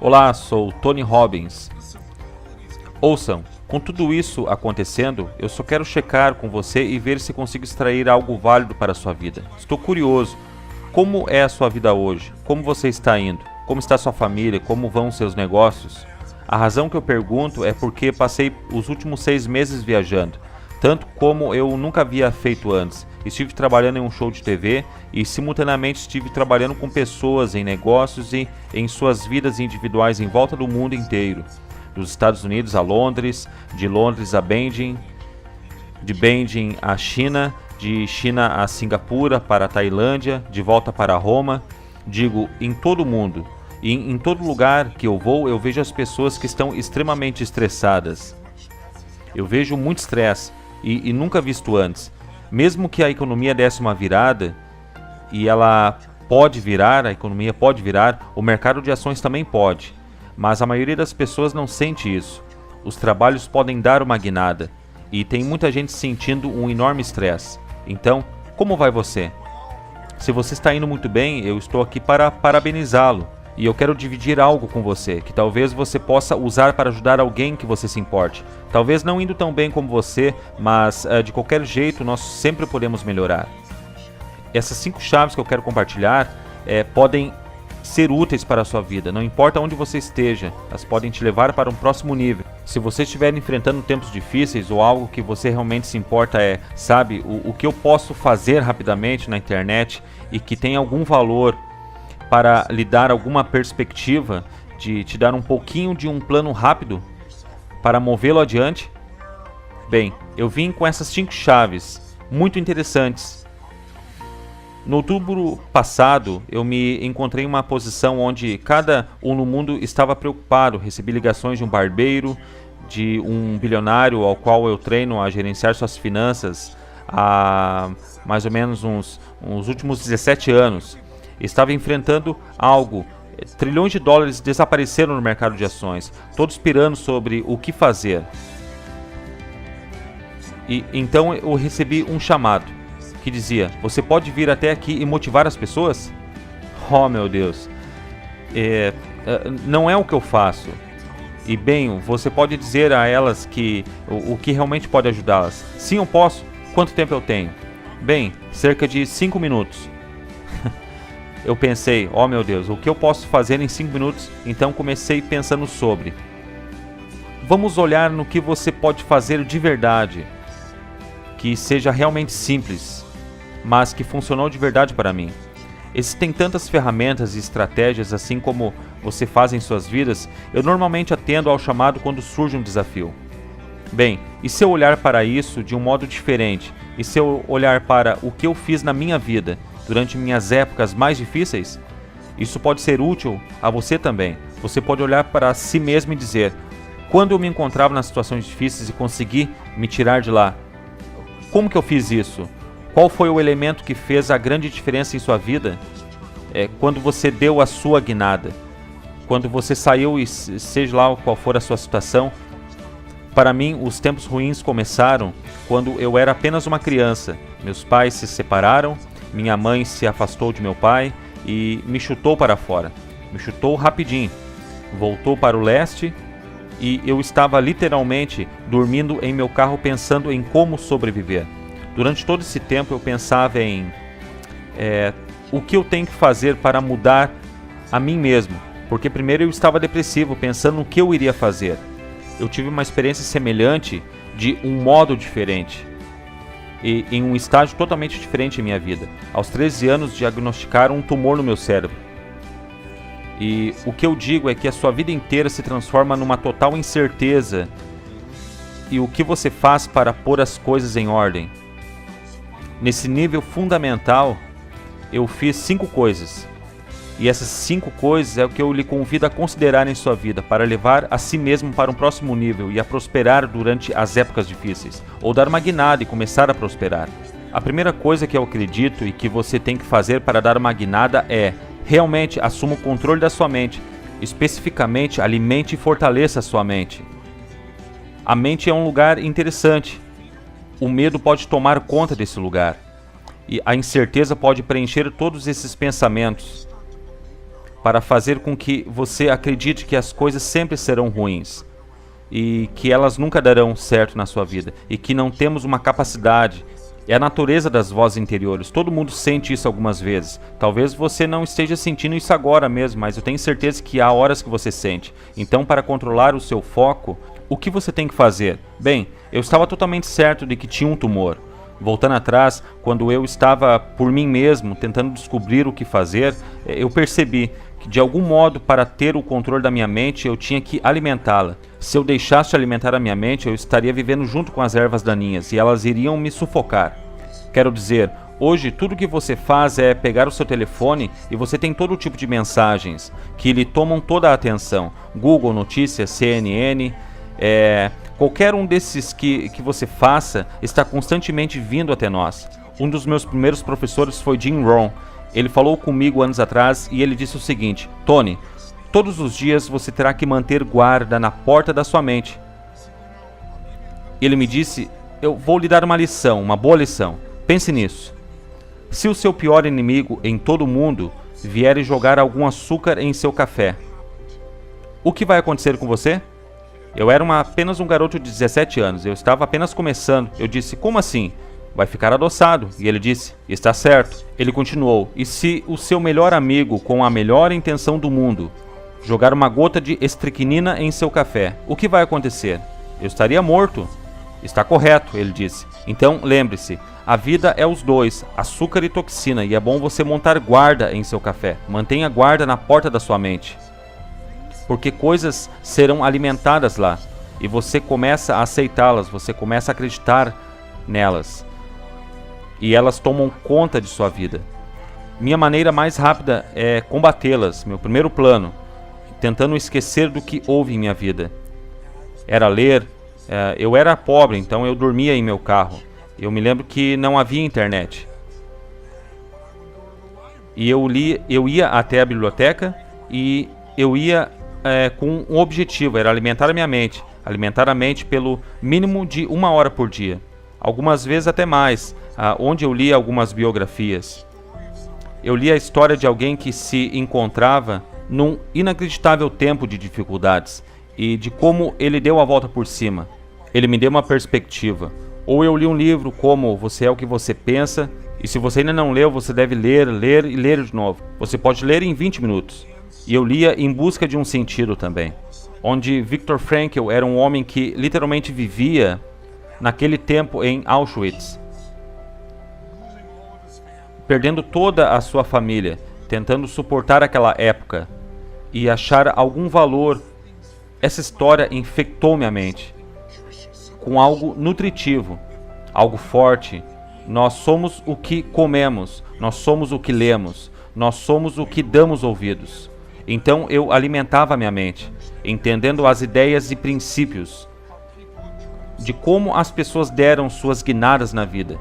Olá, sou Tony Robbins. Ouçam, com tudo isso acontecendo, eu só quero checar com você e ver se consigo extrair algo válido para a sua vida. Estou curioso. Como é a sua vida hoje? Como você está indo? Como está sua família? Como vão seus negócios? A razão que eu pergunto é porque passei os últimos 6 meses viajando, tanto como eu nunca havia feito antes. Estive trabalhando em um show de TV e simultaneamente estive trabalhando com pessoas em negócios e em suas vidas individuais em volta do mundo inteiro. Dos Estados Unidos a Londres, de Londres a Beijing, de Beijing a China, de China a Singapura, para a Tailândia, de volta para Roma. Digo, em todo o mundo. E em todo lugar que eu vou, eu vejo as pessoas que estão extremamente estressadas. Eu vejo muito estresse e nunca visto antes. Mesmo que a economia desse uma virada, e ela pode virar, a economia pode virar, o mercado de ações também pode. Mas a maioria das pessoas não sente isso. Os trabalhos podem dar uma guinada, e tem muita gente sentindo um enorme estresse. Então, como vai você? Se você está indo muito bem, eu estou aqui para parabenizá-lo. E eu quero dividir algo com você, que talvez você possa usar para ajudar alguém que você se importe. Talvez não indo tão bem como você, mas de qualquer jeito nós sempre podemos melhorar. Essas 5 chaves que eu quero compartilhar podem ser úteis para a sua vida, não importa onde você esteja, elas podem te levar para um próximo nível. Se você estiver enfrentando tempos difíceis ou algo que você realmente se importa sabe, o que eu posso fazer rapidamente na internet e que tem algum valor para lhe dar alguma perspectiva, de te dar um pouquinho de um plano rápido para movê-lo adiante? Bem, eu vim com essas 5 chaves muito interessantes. No outubro passado, eu me encontrei em uma posição onde cada um no mundo estava preocupado. Recebi ligações de um barbeiro, de um bilionário ao qual eu treino a gerenciar suas finanças há mais ou menos uns últimos 17 anos. Estava enfrentando algo. Trilhões de dólares desapareceram no mercado de ações, todos pirando sobre o que fazer. E então eu recebi um chamado que dizia: você pode vir até aqui e motivar as pessoas? Oh, meu Deus. Não é o que eu faço. E bem, você pode dizer a elas que o que realmente pode ajudá-las. Sim, eu posso. Quanto tempo eu tenho? Bem, cerca de 5 minutos. Eu pensei, oh meu Deus, o que eu posso fazer em 5 minutos? Então comecei pensando sobre. Vamos olhar no que você pode fazer de verdade, que seja realmente simples, mas que funcionou de verdade para mim. Existem tantas ferramentas e estratégias assim como você faz em suas vidas. Eu normalmente atendo ao chamado quando surge um desafio. Bem, e se eu olhar para isso de um modo diferente? E se eu olhar para o que eu fiz na minha vida durante minhas épocas mais difíceis? Isso pode ser útil a você também. Você pode olhar para si mesmo e dizer: quando eu me encontrava nas situações difíceis e consegui me tirar de lá, como que eu fiz isso? Qual foi o elemento que fez a grande diferença em sua vida? Quando você deu a sua guinada, quando você saiu, e seja lá qual for a sua situação. Para mim, os tempos ruins começaram quando eu era apenas uma criança. Meus pais se separaram, minha mãe se afastou de meu pai e me chutou para fora. Me chutou rapidinho. Voltou para o leste e eu estava literalmente dormindo em meu carro pensando em como sobreviver. Durante todo esse tempo eu pensava em o que eu tenho que fazer para mudar a mim mesmo. Porque primeiro eu estava depressivo, pensando no que eu iria fazer. Eu tive uma experiência semelhante de um modo diferente. E em um estágio totalmente diferente em minha vida. Aos 13 anos diagnosticaram um tumor no meu cérebro. E o que eu digo é que a sua vida inteira se transforma numa total incerteza. E o que você faz para pôr as coisas em ordem? Nesse nível fundamental, eu fiz 5 coisas. E essas 5 coisas é o que eu lhe convido a considerar em sua vida para levar a si mesmo para um próximo nível e a prosperar durante as épocas difíceis, ou dar uma guinada e começar a prosperar. A primeira coisa que eu acredito e que você tem que fazer para dar uma guinada é realmente assuma o controle da sua mente, especificamente alimente e fortaleça a sua mente. A mente é um lugar interessante. O medo pode tomar conta desse lugar e a incerteza pode preencher todos esses pensamentos. para fazer com que você acredite que as coisas sempre serão ruins e que elas nunca darão certo na sua vida e que não temos uma capacidade. É a natureza das vozes interiores. Todo mundo sente isso algumas vezes. Talvez você não esteja sentindo isso agora mesmo, mas eu tenho certeza que há horas que você sente. Então, para controlar o seu foco, o que você tem que fazer? Bem, eu estava totalmente certo de que tinha um tumor. Voltando atrás, quando eu estava por mim mesmo tentando descobrir o que fazer, eu percebi que de algum modo, para ter o controle da minha mente, eu tinha que alimentá-la. Se eu deixasse de alimentar a minha mente, eu estaria vivendo junto com as ervas daninhas e elas iriam me sufocar. Quero dizer, hoje tudo que você faz é pegar o seu telefone e você tem todo tipo de mensagens que lhe tomam toda a atenção. Google Notícias, CNN, qualquer um desses que você faça está constantemente vindo até nós. Um dos meus primeiros professores foi Jim Rohn. Ele falou comigo anos atrás e ele disse o seguinte: Tony, todos os dias você terá que manter guarda na porta da sua mente. Ele me disse: eu vou lhe dar uma lição, uma boa lição. Pense nisso. Se o seu pior inimigo em todo o mundo vier e jogar algum açúcar em seu café, o que vai acontecer com você? Eu era apenas um garoto de 17 anos, eu estava apenas começando. Eu disse: como assim? Vai ficar adoçado. E ele disse: está certo. Ele continuou: e se o seu melhor amigo, com a melhor intenção do mundo, jogar uma gota de estricnina em seu café, o que vai acontecer? Eu estaria morto. Está correto, ele disse. Então, lembre-se, a vida é os dois, açúcar e toxina, e é bom você montar guarda em seu café. Mantenha guarda na porta da sua mente, porque coisas serão alimentadas lá, e você começa a aceitá-las, você começa a acreditar nelas, e elas tomam conta de sua vida. Minha maneira mais rápida é combatê-las, meu primeiro plano, tentando esquecer do que houve em minha vida. Era ler. Eu era pobre, então eu dormia em meu carro. Eu me lembro que não havia internet. E eu ia até a biblioteca e eu ia com um objetivo, era alimentar a minha mente. Alimentar a mente pelo mínimo de 1 hora por dia. Algumas vezes até mais, onde eu lia algumas biografias. Eu li a história de alguém que se encontrava num inacreditável tempo de dificuldades e de como ele deu a volta por cima. Ele me deu uma perspectiva. Ou eu li um livro como Você é o que você pensa, e se você ainda não leu, você deve ler e ler de novo. Você pode ler em 20 minutos. E eu lia Em Busca de um Sentido também, onde Viktor Frankl era um homem que literalmente vivia naquele tempo em Auschwitz, perdendo toda a sua família, tentando suportar aquela época e achar algum valor. Essa história infectou minha mente com algo nutritivo, algo forte. Nós somos o que comemos, nós somos o que lemos, nós somos o que damos ouvidos. Então eu alimentava minha mente, entendendo as ideias e princípios de como as pessoas deram suas guinadas na vida.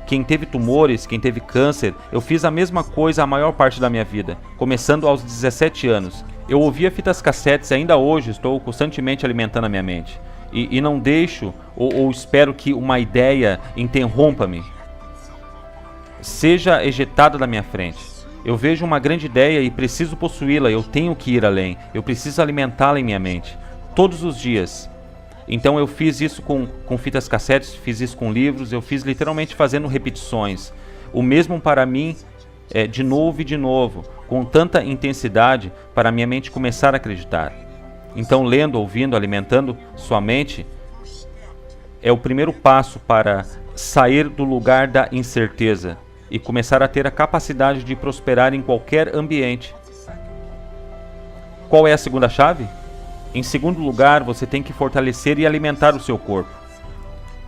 Quem teve tumores, quem teve câncer, eu fiz a mesma coisa a maior parte da minha vida, começando aos 17 anos. Eu ouvia fitas cassetes e ainda hoje estou constantemente alimentando a minha mente. E não deixo ou espero que uma ideia interrompa-me, seja ejetada da minha frente. Eu vejo uma grande ideia e preciso possuí-la, eu tenho que ir além, eu preciso alimentá-la em minha mente, todos os dias. Então eu fiz isso com fitas cassetes, fiz isso com livros, eu fiz literalmente fazendo repetições. O mesmo para mim, de novo e de novo, com tanta intensidade para minha mente começar a acreditar. Então lendo, ouvindo, alimentando sua mente é o primeiro passo para sair do lugar da incerteza e começar a ter a capacidade de prosperar em qualquer ambiente. Qual é a segunda chave? Em segundo lugar, você tem que fortalecer e alimentar o seu corpo.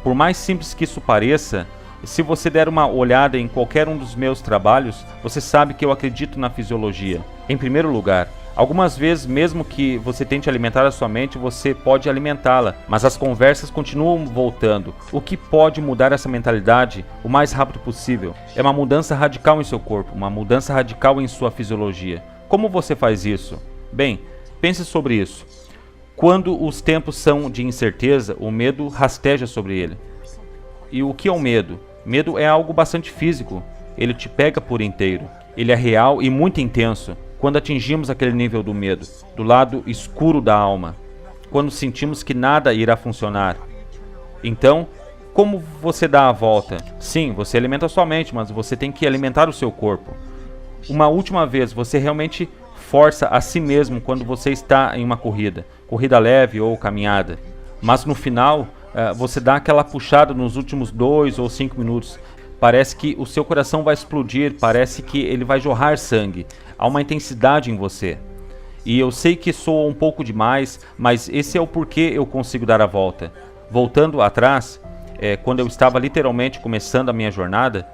Por mais simples que isso pareça, se você der uma olhada em qualquer um dos meus trabalhos, você sabe que eu acredito na fisiologia. Em primeiro lugar, algumas vezes, mesmo que você tente alimentar a sua mente, você pode alimentá-la, mas as conversas continuam voltando. O que pode mudar essa mentalidade o mais rápido possível é uma mudança radical em seu corpo, uma mudança radical em sua fisiologia. Como você faz isso? Bem, pense sobre isso. Quando os tempos são de incerteza, o medo rasteja sobre ele. E o que é o medo? Medo é algo bastante físico. Ele te pega por inteiro. Ele é real e muito intenso. quando atingimos aquele nível do medo, do lado escuro da alma, quando sentimos que nada irá funcionar. Então, como você dá a volta? Sim, você alimenta a sua mente, mas você tem que alimentar o seu corpo. Uma última vez, você realmente força a si mesmo quando você está em uma corrida leve ou caminhada. Mas no final, você dá aquela puxada nos últimos 2 ou 5 minutos. Parece que o seu coração vai explodir, parece que ele vai jorrar sangue. Há uma intensidade em você. E eu sei que soa um pouco demais, mas esse é o porquê eu consigo dar a volta. Voltando atrás, quando eu estava literalmente começando a minha jornada,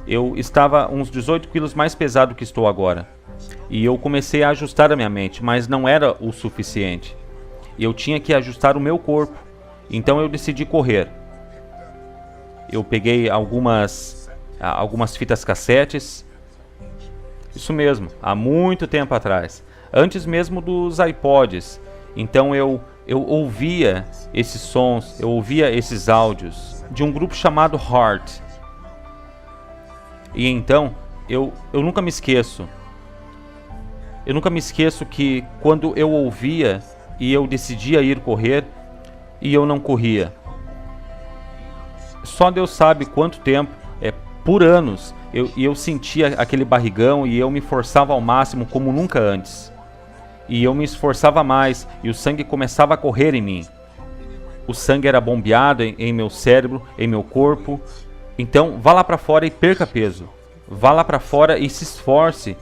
eu estava uns 18 quilos mais pesado que estou agora. E eu comecei a ajustar a minha mente, mas não era o suficiente. Eu tinha que ajustar o meu corpo. Então eu decidi correr. Eu peguei algumas fitas cassetes. Isso mesmo, há muito tempo atrás. Antes mesmo dos iPods. Então eu ouvia esses sons, eu ouvia esses áudios de um grupo chamado Heart. E então, eu nunca me esqueço. Eu nunca me esqueço que quando eu ouvia e eu decidia ir correr, e eu não corria. Só Deus sabe quanto tempo, por anos, eu sentia aquele barrigão e eu me forçava ao máximo como nunca antes. E eu me esforçava mais e o sangue começava a correr em mim. O sangue era bombeado em meu cérebro, em meu corpo. Então vá lá para fora e perca peso. Vá lá para fora e se esforce.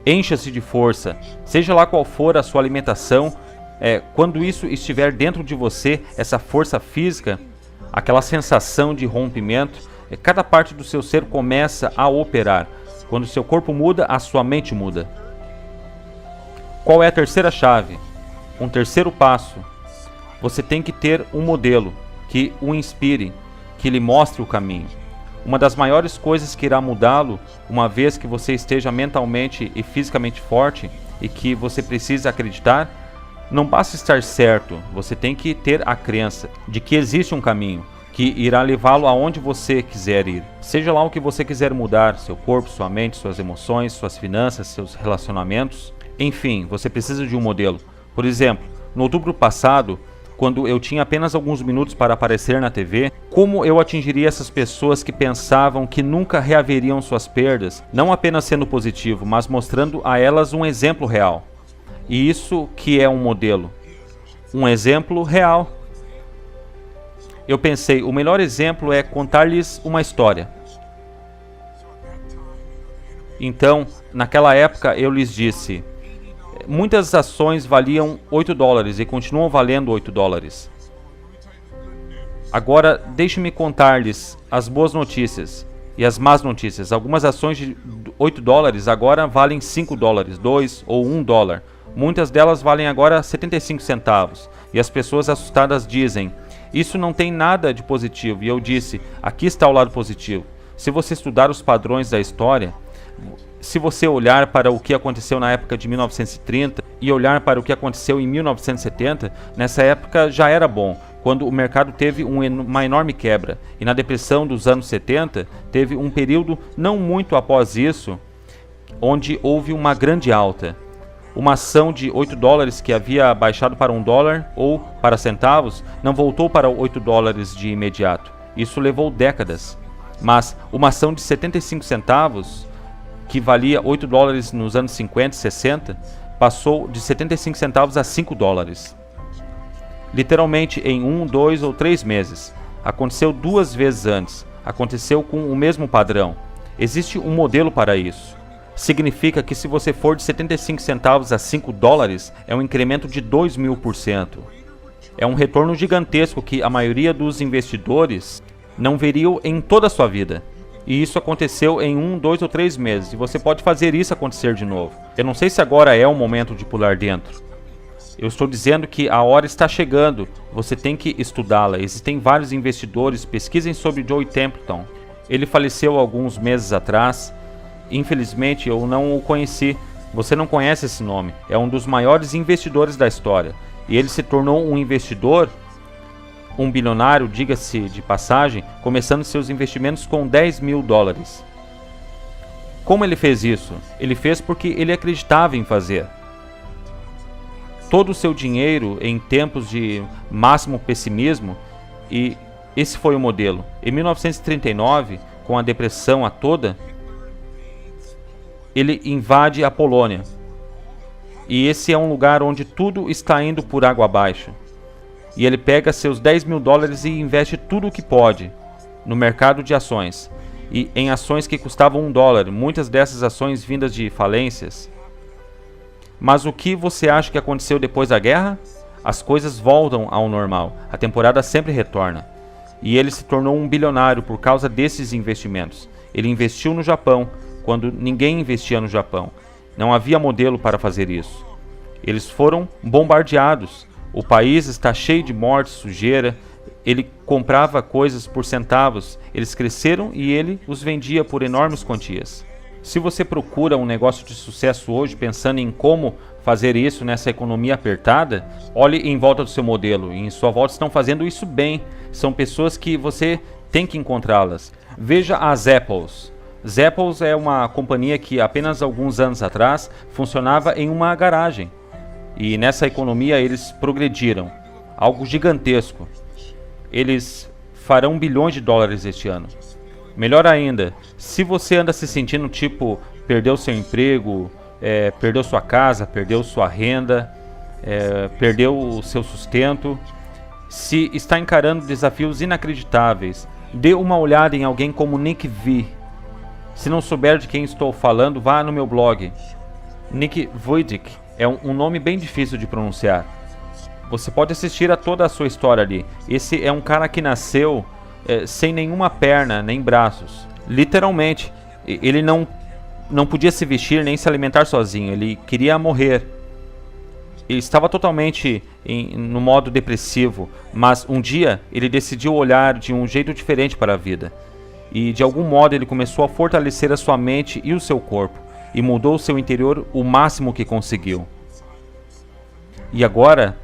Encha-se de força. Seja lá qual for a sua alimentação, quando isso estiver dentro de você, essa força física, aquela sensação de rompimento, cada parte do seu ser começa a operar. Quando o seu corpo muda, a sua mente muda. Qual é a terceira chave? Um terceiro passo. Você tem que ter um modelo que o inspire, que lhe mostre o caminho. Uma das maiores coisas que irá mudá-lo, uma vez que você esteja mentalmente e fisicamente forte e que você precisa acreditar, não basta estar certo, você tem que ter a crença de que existe um caminho que irá levá-lo aonde você quiser ir. Seja lá o que você quiser mudar, seu corpo, sua mente, suas emoções, suas finanças, seus relacionamentos. Enfim, você precisa de um modelo. Por exemplo, no outubro passado, quando eu tinha apenas alguns minutos para aparecer na TV, como eu atingiria essas pessoas que pensavam que nunca reaveriam suas perdas, não apenas sendo positivo, mas mostrando a elas um exemplo real. E isso que é um modelo. Um exemplo real. Eu pensei, o melhor exemplo é contar-lhes uma história. Então, naquela época eu lhes disse, muitas ações valiam $8 e continuam valendo $8. Agora, deixe-me contar-lhes as boas notícias e as más notícias. Algumas ações de $8 agora valem $5, $2 ou $1. Muitas delas valem agora 75 centavos. E as pessoas assustadas dizem, isso não tem nada de positivo. E eu disse, aqui está o lado positivo. Se você estudar os padrões da história, se você olhar para o que aconteceu na época de 1930 e olhar para o que aconteceu em 1970, nessa época já era bom, quando o mercado teve uma enorme quebra. E na depressão dos anos 70, teve um período não muito após isso, onde houve uma grande alta. Uma ação de $8 que havia baixado para $1 ou para centavos, não voltou para $8 de imediato. Isso levou décadas. Mas uma ação de 75 centavos, que valia $8 nos anos 50 e 60, passou de 75 centavos a $5. Literalmente em 1, 2 ou 3 meses. Aconteceu 2 vezes antes. Aconteceu com o mesmo padrão. Existe um modelo para isso. Significa que se você for de 75 centavos a $5, é um incremento de 2000%. É um retorno gigantesco que a maioria dos investidores não veriam em toda a sua vida. E isso aconteceu em 1, 2 ou 3 meses. E você pode fazer isso acontecer de novo. Eu não sei se agora é o momento de pular dentro. Eu estou dizendo que a hora está chegando. Você tem que estudá-la. Existem vários investidores. Pesquisem sobre Joe Templeton. Ele faleceu alguns meses atrás. Infelizmente eu não o conheci. Você não conhece esse nome. É um dos maiores investidores da história. E ele se tornou um investidor, um bilionário, diga-se de passagem, começando seus investimentos com $10 mil. Como ele fez isso? Ele fez porque ele acreditava em fazer. Todo o seu dinheiro em tempos de máximo pessimismo, e esse foi o modelo. Em 1939, com a depressão a toda, ele invade a Polônia. E esse é um lugar onde tudo está indo por água abaixo. E ele pega seus 10 mil dólares e investe tudo o que pode no mercado de ações. E em ações que custavam $1, muitas dessas ações vindas de falências. Mas o que você acha que aconteceu depois da guerra? As coisas voltam ao normal, a temporada sempre retorna. E ele se tornou um bilionário por causa desses investimentos. Ele investiu no Japão, quando ninguém investia no Japão. Não havia modelo para fazer isso. Eles foram bombardeados. O país está cheio de morte, sujeira. Ele comprava coisas por centavos. Eles cresceram e ele os vendia por enormes quantias. Se você procura um negócio de sucesso hoje, pensando em como fazer isso nessa economia apertada, olhe em volta do seu modelo. E em sua volta estão fazendo isso bem. São pessoas que você tem que encontrá-las. Veja as Apples. Zappos é uma companhia que apenas alguns anos atrás funcionava em uma garagem. E nessa economia eles progrediram. Algo gigantesco. Eles farão bilhões de dólares este ano. Melhor ainda, se você anda se sentindo tipo, perdeu seu emprego, perdeu sua casa, perdeu sua renda, perdeu o seu sustento, se está encarando desafios inacreditáveis, dê uma olhada em alguém como Nick V. Se não souber de quem estou falando, vá no meu blog. Nick Vujicic é um nome bem difícil de pronunciar. Você pode assistir a toda a sua história ali. Esse é um cara que nasceu sem nenhuma perna, nem braços. Literalmente, ele não podia se vestir nem se alimentar sozinho. Ele queria morrer. Ele estava totalmente no modo depressivo, mas um dia ele decidiu olhar de um jeito diferente para a vida. E de algum modo ele começou a fortalecer a sua mente e o seu corpo, e mudou o seu interior o máximo que conseguiu. E agora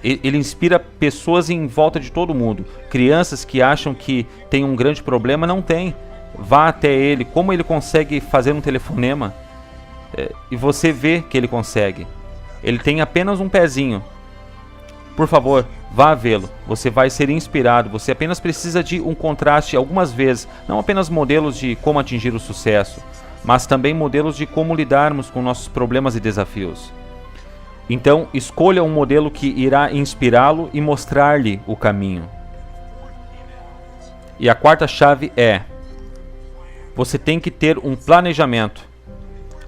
ele inspira pessoas em volta de todo mundo. Crianças que acham que tem um grande problema, não tem. Vá até ele, como ele consegue fazer um telefonema, e você vê que ele consegue. Ele tem apenas um pezinho. Por favor, vá vê-lo. Você vai ser inspirado. Você apenas precisa de um contraste algumas vezes. Não apenas modelos de como atingir o sucesso, mas também modelos de como lidarmos com nossos problemas e desafios. Então, escolha um modelo que irá inspirá-lo e mostrar-lhe o caminho. E a quarta chave é: você tem que ter um planejamento.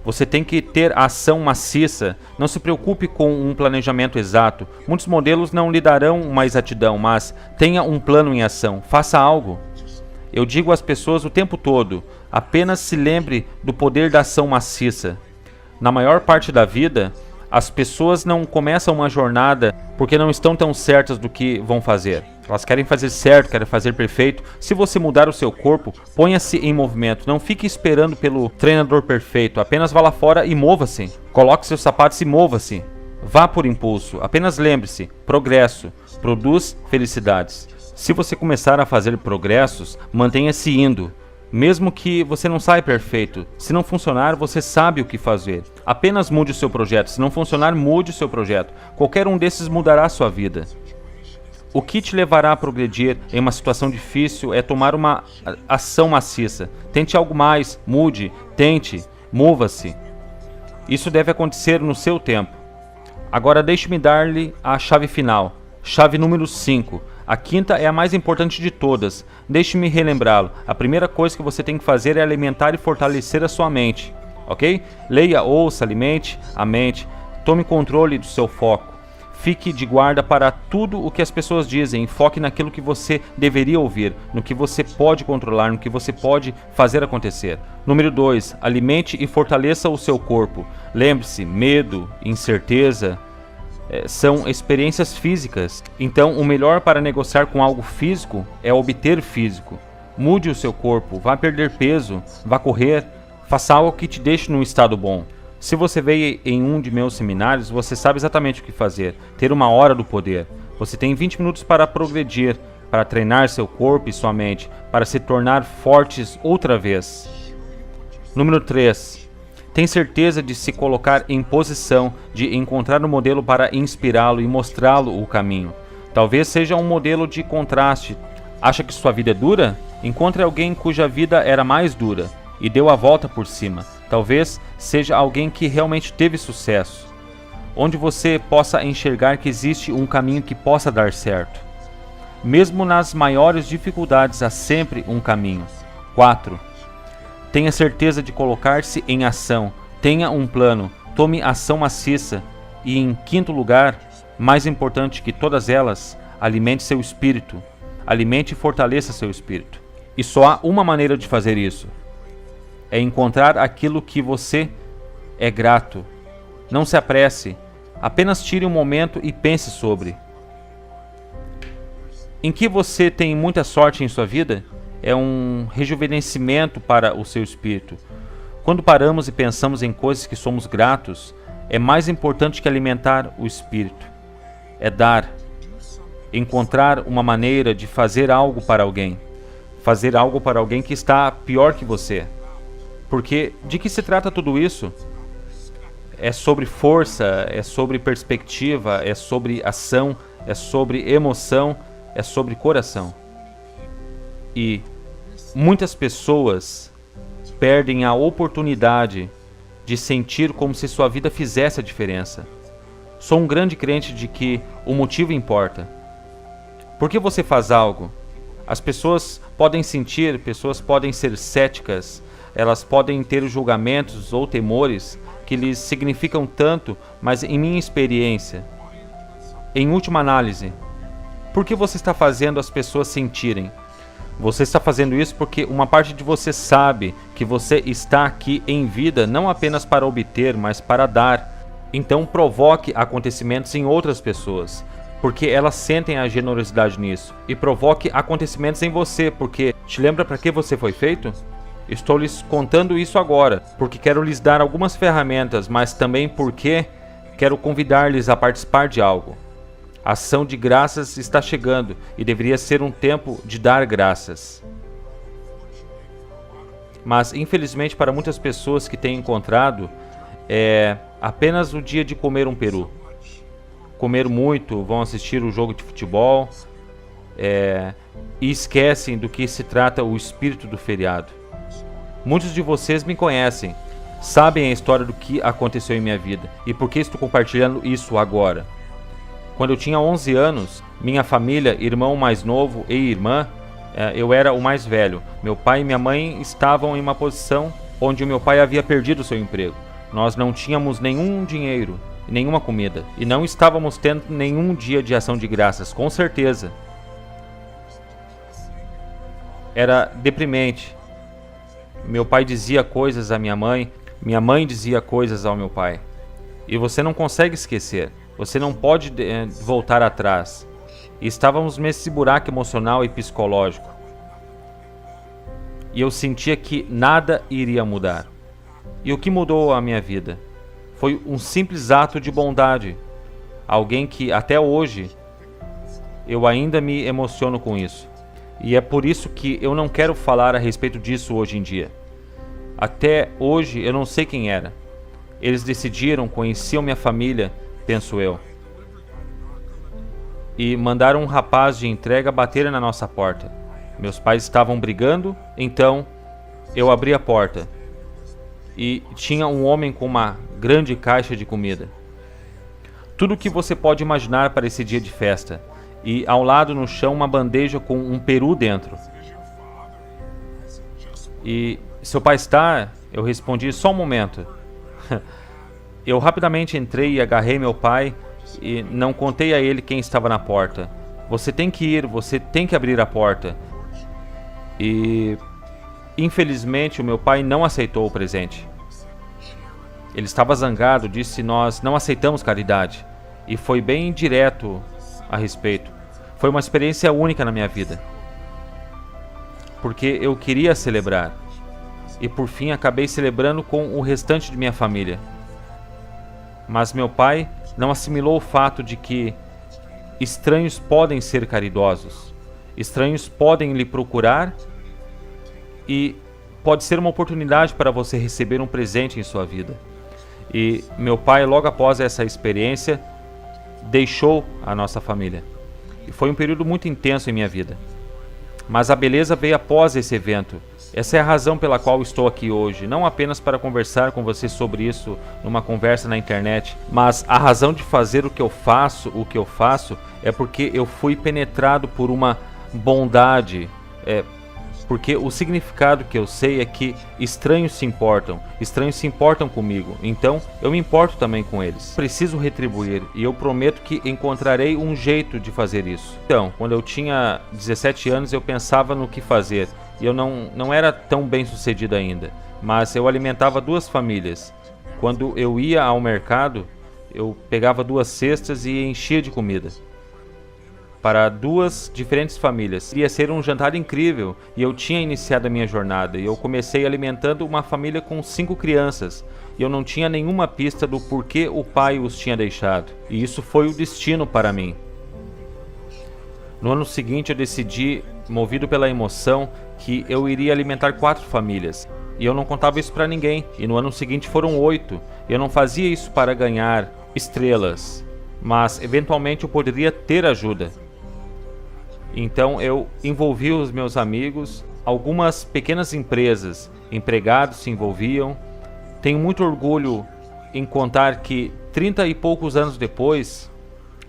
Você tem que ter ação maciça. Não se preocupe com um planejamento exato. Muitos modelos não lhe darão uma exatidão, mas tenha um plano em ação. Faça algo. Eu digo às pessoas o tempo todo: apenas se lembre do poder da ação maciça. Na maior parte da vida, as pessoas não começam uma jornada porque não estão tão certas do que vão fazer. Elas querem fazer certo, querem fazer perfeito. Se você mudar o seu corpo, ponha-se em movimento. Não fique esperando pelo treinador perfeito. Apenas vá lá fora e mova-se. Coloque seus sapatos e mova-se. Vá por impulso. Apenas lembre-se: progresso produz felicidades. Se você começar a fazer progressos, mantenha-se indo. Mesmo que você não saia perfeito, se não funcionar, você sabe o que fazer. Apenas mude o seu projeto. Se não funcionar, mude o seu projeto. Qualquer um desses mudará a sua vida. O que te levará a progredir em uma situação difícil é tomar uma ação maciça. Tente algo mais, mude, tente, mova-se. Isso deve acontecer no seu tempo. Agora deixe-me dar-lhe a chave final. Chave número 5. A quinta é a mais importante de todas. Deixe-me relembrá-lo. A primeira coisa que você tem que fazer é alimentar e fortalecer a sua mente. Ok? Leia, ouça, alimente a mente. Tome controle do seu foco. Fique de guarda para tudo o que as pessoas dizem. Foque naquilo que você deveria ouvir, no que você pode controlar, no que você pode fazer acontecer. Número 2. Alimente e fortaleça o seu corpo. Lembre-se, medo, incerteza são experiências físicas. Então, o melhor para negociar com algo físico é obter físico. Mude o seu corpo, vá perder peso, vá correr, faça algo que te deixe num estado bom. Se você veio em um de meus seminários, você sabe exatamente o que fazer. Ter uma hora do poder. Você tem 20 minutos para progredir, para treinar seu corpo e sua mente, para se tornar fortes outra vez. Número 3. Tem certeza de se colocar em posição de encontrar um modelo para inspirá-lo e mostrá-lo o caminho. Talvez seja um modelo de contraste. Acha que sua vida é dura? Encontre alguém cuja vida era mais dura e deu a volta por cima. Talvez seja alguém que realmente teve sucesso, onde você possa enxergar que existe um caminho que possa dar certo. Mesmo nas maiores dificuldades há sempre um caminho. 4. Tenha certeza de colocar-se em ação. Tenha um plano. Tome ação maciça. E em quinto lugar, mais importante que todas elas, alimente seu espírito. Alimente e fortaleça seu espírito. E só há uma maneira de fazer isso. É encontrar aquilo que você é grato. Não se apresse. Apenas tire um momento e pense sobre. Em que você tem muita sorte em sua vida? É um rejuvenescimento para o seu espírito. Quando paramos e pensamos em coisas que somos gratos, é mais importante que alimentar o espírito. É dar. Encontrar uma maneira de fazer algo para alguém. Fazer algo para alguém que está pior que você. Porque de que se trata tudo isso? É sobre força, é sobre perspectiva, é sobre ação, é sobre emoção, é sobre coração. E muitas pessoas perdem a oportunidade de sentir como se sua vida fizesse a diferença. Sou um grande crente de que o motivo importa. Por que você faz algo? As pessoas podem sentir, pessoas podem ser céticas, elas podem ter julgamentos ou temores que lhes significam tanto, mas em minha experiência, em última análise, por que você está fazendo as pessoas sentirem? Você está fazendo isso porque uma parte de você sabe que você está aqui em vida não apenas para obter, mas para dar. Então provoque acontecimentos em outras pessoas, porque elas sentem a generosidade nisso. E provoque acontecimentos em você, porque te lembra para que você foi feito? Estou lhes contando isso agora, porque quero lhes dar algumas ferramentas, mas também porque quero convidar-lhes a participar de algo. A ação de graças está chegando e deveria ser um tempo de dar graças. Mas, infelizmente, para muitas pessoas que têm encontrado, é apenas o dia de comer um peru. Comer muito, vão assistir o jogo de futebol e esquecem do que se trata o espírito do feriado. Muitos de vocês me conhecem, sabem a história do que aconteceu em minha vida e por que estou compartilhando isso agora. Quando eu tinha 11 anos, minha família, irmão mais novo e irmã, eu era o mais velho. Meu pai e minha mãe estavam em uma posição onde o meu pai havia perdido seu emprego. Nós não tínhamos nenhum dinheiro, nenhuma comida e não estávamos tendo nenhum dia de ação de graças, com certeza. Era deprimente. Meu pai dizia coisas à minha mãe dizia coisas ao meu pai. E você não consegue esquecer. Você não pode voltar atrás. E estávamos nesse buraco emocional e psicológico. E eu sentia que nada iria mudar. E o que mudou a minha vida? Foi um simples ato de bondade. Alguém que até hoje eu ainda me emociono com isso. E é por isso que eu não quero falar a respeito disso hoje em dia. Até hoje eu não sei quem era. Eles decidiram, conheciam minha família, penso eu, e mandaram um rapaz de entrega bater na nossa porta. Meus pais estavam brigando, então eu abri a porta e tinha um homem com uma grande caixa de comida. Tudo o que você pode imaginar para esse dia de festa. E ao lado no chão uma bandeja com um peru dentro. E seu pai está? Eu respondi, só um momento. Eu rapidamente entrei e agarrei meu pai e não contei a ele quem estava na porta. Você tem que ir, você tem que abrir a porta. E infelizmente o meu pai não aceitou o presente. Ele estava zangado, disse: nós não aceitamos caridade. E foi bem direto a respeito. Foi uma experiência única na minha vida, porque eu queria celebrar. E por fim acabei celebrando com o restante de minha família. Mas meu pai não assimilou o fato de que estranhos podem ser caridosos. Estranhos podem lhe procurar e pode ser uma oportunidade para você receber um presente em sua vida. E meu pai, logo após essa experiência, deixou a nossa família. E foi um período muito intenso em minha vida. Mas a beleza veio após esse evento. Essa é a razão pela qual estou aqui hoje, não apenas para conversar com você sobre isso numa conversa na internet, mas a razão de fazer o que eu faço é porque eu fui penetrado por uma bondade, porque o significado que eu sei é que estranhos se importam comigo, então eu me importo também com eles. Preciso retribuir e eu prometo que encontrarei um jeito de fazer isso. Então, quando eu tinha 17 anos eu pensava no que fazer e eu não era tão bem sucedido ainda, mas eu alimentava 2 famílias. Quando eu ia ao mercado, eu pegava 2 cestas e enchia de comida para 2 diferentes famílias. Iria ser um jantar incrível e eu tinha iniciado a minha jornada e eu comecei alimentando uma família com 5 crianças e eu não tinha nenhuma pista do porquê o pai os tinha deixado, e isso foi o destino para mim. No ano seguinte eu decidi, movido pela emoção, que eu iria alimentar 4 famílias e eu não contava isso para ninguém, e no ano seguinte foram 8. Eu não fazia isso para ganhar estrelas, mas eventualmente eu poderia ter ajuda. Então eu envolvi os meus amigos, algumas pequenas empresas, empregados se envolviam. Tenho muito orgulho em contar que 30 e poucos anos depois,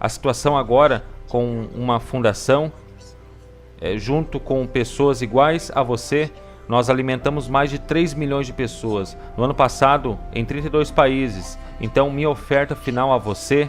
a situação agora com uma fundação, junto com pessoas iguais a você, nós alimentamos mais de 3 milhões de pessoas no ano passado em 32 países. Então minha oferta final a você,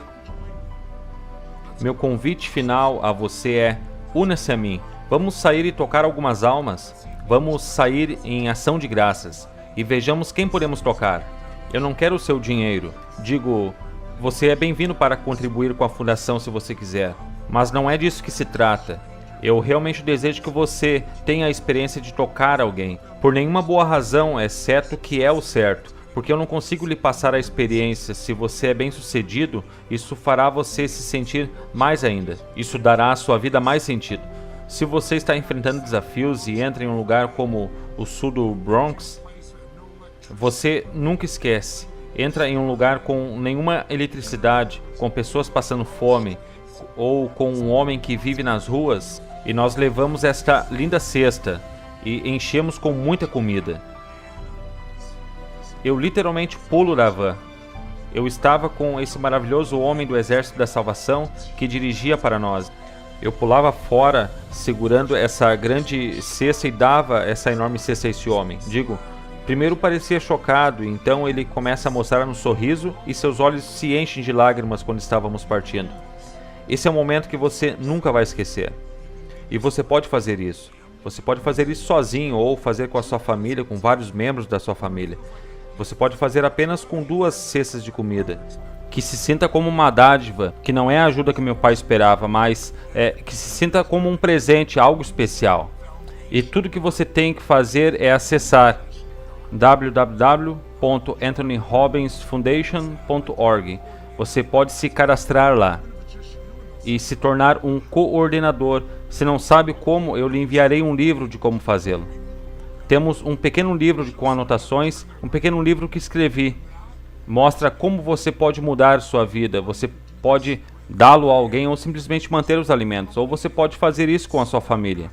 meu convite final a você é: una-se a mim, vamos sair e tocar algumas almas, vamos sair em ação de graças e vejamos quem podemos tocar. Eu não quero o seu dinheiro, digo, você é bem-vindo para contribuir com a fundação se você quiser, mas não é disso que se trata. Eu realmente desejo que você tenha a experiência de tocar alguém, por nenhuma boa razão, exceto que é o certo, porque eu não consigo lhe passar a experiência. Se você é bem sucedido, isso fará você se sentir mais ainda. Isso dará à sua vida mais sentido. Se você está enfrentando desafios e entra em um lugar como o sul do Bronx, você nunca esquece. Entra em um lugar com nenhuma eletricidade, com pessoas passando fome, ou com um homem que vive nas ruas, e nós levamos esta linda cesta e enchemos com muita comida. Eu literalmente pulo da van. Eu estava com esse maravilhoso homem do Exército da Salvação que dirigia para nós. Eu pulava fora segurando essa grande cesta e dava essa enorme cesta a esse homem. Primeiro parecia chocado, então ele começa a mostrar um sorriso e seus olhos se enchem de lágrimas quando estávamos partindo. Esse é um momento que você nunca vai esquecer. E você pode fazer isso. Você pode fazer isso sozinho ou fazer com a sua família, com vários membros da sua família. Você pode fazer apenas com 2 cestas de comida. Que se sinta como uma dádiva, que não é a ajuda que meu pai esperava, mas que se sinta como um presente, algo especial. E tudo que você tem que fazer é acessar www.anthonyrobbinsfoundation.org. Você pode se cadastrar lá e se tornar um coordenador. Se não sabe como, eu lhe enviarei um livro de como fazê-lo. Temos um pequeno livro com anotações, um pequeno livro que escrevi. Mostra como você pode mudar sua vida. Você pode dá-lo a alguém ou simplesmente manter os alimentos. Ou você pode fazer isso com a sua família.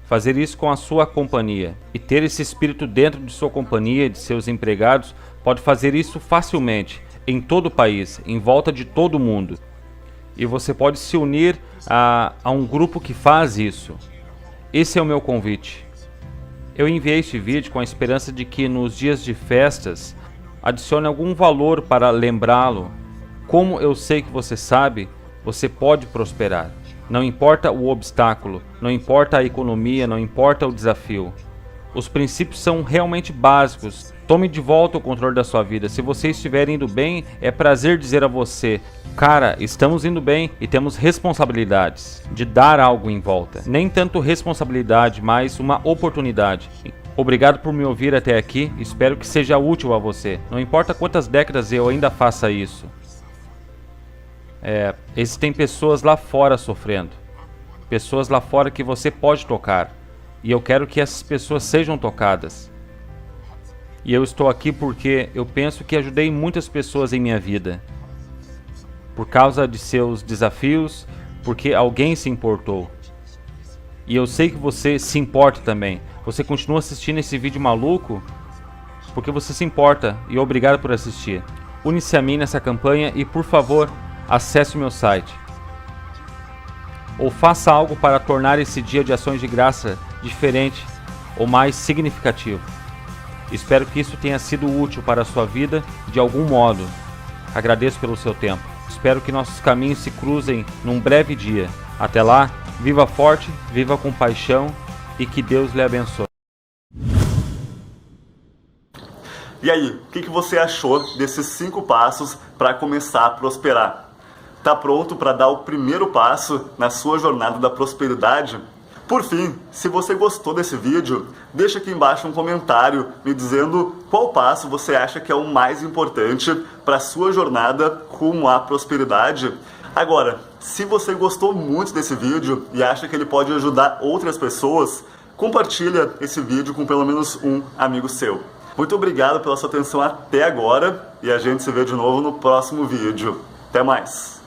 Fazer isso com a sua companhia. E ter esse espírito dentro de sua companhia, de seus empregados, pode fazer isso facilmente, em todo o país, em volta de todo o mundo. E você pode se unir a um grupo que faz isso. Esse é o meu convite. Eu enviei este vídeo com a esperança de que nos dias de festas adicione algum valor para lembrá-lo. Como eu sei que você sabe, você pode prosperar. Não importa o obstáculo, não importa a economia, não importa o desafio. Os princípios são realmente básicos. Tome de volta o controle da sua vida. Se você estiver indo bem, é prazer dizer a você: cara, estamos indo bem e temos responsabilidades de dar algo em volta. Nem tanto responsabilidade, mas uma oportunidade. Obrigado por me ouvir até aqui. Espero que seja útil a você. Não importa quantas décadas eu ainda faça isso. Existem pessoas lá fora sofrendo. Pessoas lá fora que você pode tocar. E eu quero que essas pessoas sejam tocadas. E eu estou aqui porque eu penso que ajudei muitas pessoas em minha vida. Por causa de seus desafios, porque alguém se importou. E eu sei que você se importa também. Você continua assistindo esse vídeo maluco porque você se importa, e obrigado por assistir. Une-se a mim nessa campanha e, por favor, acesse o meu site. Ou faça algo para tornar esse dia de ações de graça diferente ou mais significativo. Espero que isso tenha sido útil para a sua vida de algum modo. Agradeço pelo seu tempo. Espero que nossos caminhos se cruzem num breve dia. Até lá, viva forte, viva com paixão e que Deus lhe abençoe. E aí, o que você achou desses 5 passos para começar a prosperar? Tá pronto para dar o primeiro passo na sua jornada da prosperidade? Por fim, se você gostou desse vídeo, deixa aqui embaixo um comentário me dizendo qual passo você acha que é o mais importante para a sua jornada rumo à prosperidade. Agora, se você gostou muito desse vídeo e acha que ele pode ajudar outras pessoas, compartilha esse vídeo com pelo menos um amigo seu. Muito obrigado pela sua atenção até agora e a gente se vê de novo no próximo vídeo. Até mais!